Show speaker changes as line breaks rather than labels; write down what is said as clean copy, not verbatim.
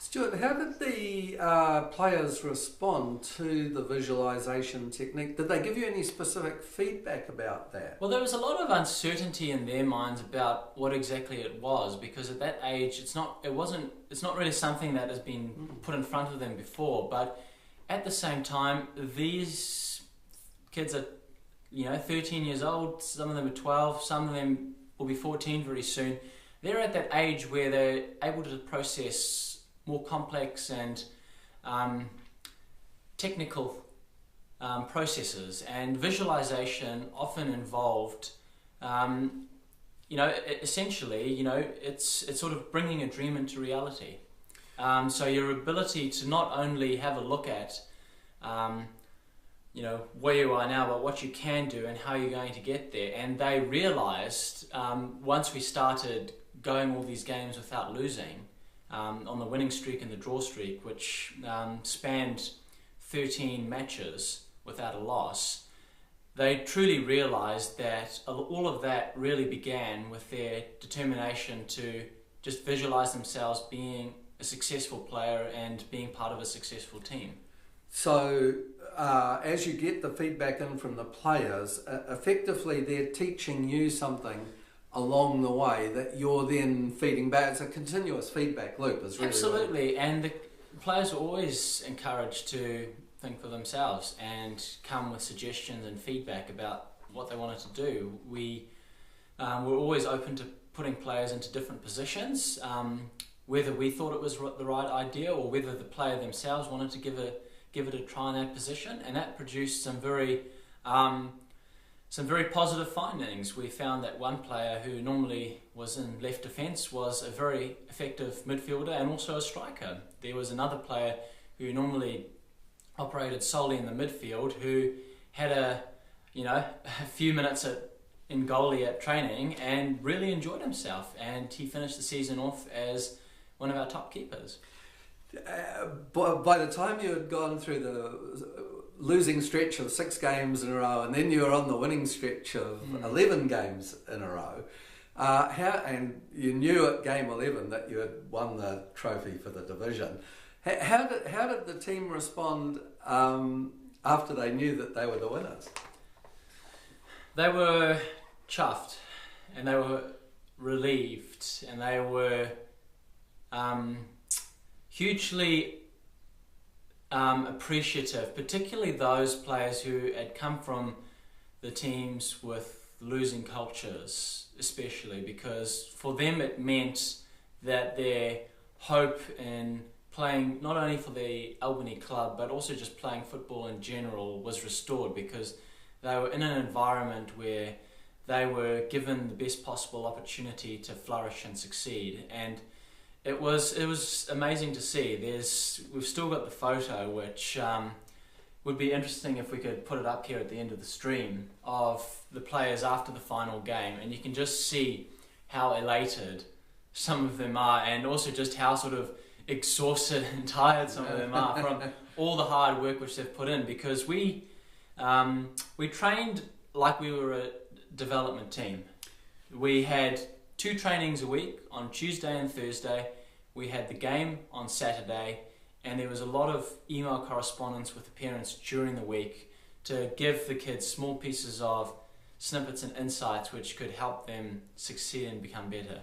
Stuart, how did the players respond to the visualization technique? Did they give you any specific feedback about that?
Well, there was a lot of uncertainty in their minds about what exactly it was, because at that age, it's not really something that has been put in front of them before. But at the same time, these kids are, 13 years old. Some of them are 12. Some of them will be 14 very soon. They're at that age where they're able to process more complex and technical processes, and visualization often involved, essentially, it's sort of bringing a dream into reality. So your ability to not only have a look at, where you are now, but what you can do and how you're going to get there. And they realized, once we started going all these games without losing, on the winning streak and the draw streak, which spanned 13 matches without a loss, they truly realised that all of that really began with their determination to just visualise themselves being a successful player and being part of a successful team.
So as you get the feedback in from the players, effectively they're teaching you something along the way that you're then feeding back. It's a continuous feedback loop. Is really
absolutely, and the players are always encouraged to think for themselves and come with suggestions and feedback about what they wanted to do. We were always open to putting players into different positions, whether we thought it was the right idea or whether the player themselves wanted to give it a try in that position, and that produced some very positive findings. We found that one player who normally was in left defence was a very effective midfielder and also a striker. There was another player who normally operated solely in the midfield who had a few minutes in goalie at training and really enjoyed himself, and he finished the season off as one of our top keepers.
By the time you had gone through the losing stretch of 6 games in a row, and then you were on the winning stretch of 11 games in a row, and you knew at game 11 that you had won the trophy for the division. How did the team respond after they knew that they were the winners?
They were chuffed, and they were relieved, and they were hugely appreciative, particularly those players who had come from the teams with losing cultures, especially because for them it meant that their hope in playing not only for the Albany club but also just playing football in general was restored, because they were in an environment where they were given the best possible opportunity to flourish and succeed. And it was amazing to see. We've still got the photo, which would be interesting if we could put it up here at the end of the stream, of the players after the final game, and you can just see how elated some of them are, and also just how sort of exhausted and tired some of them are from all the hard work which they've put in, because we trained like we were a development team. We had 2 trainings a week on Tuesday and Thursday. We had the game on Saturday, and there was a lot of email correspondence with the parents during the week to give the kids small pieces of snippets and insights which could help them succeed and become better.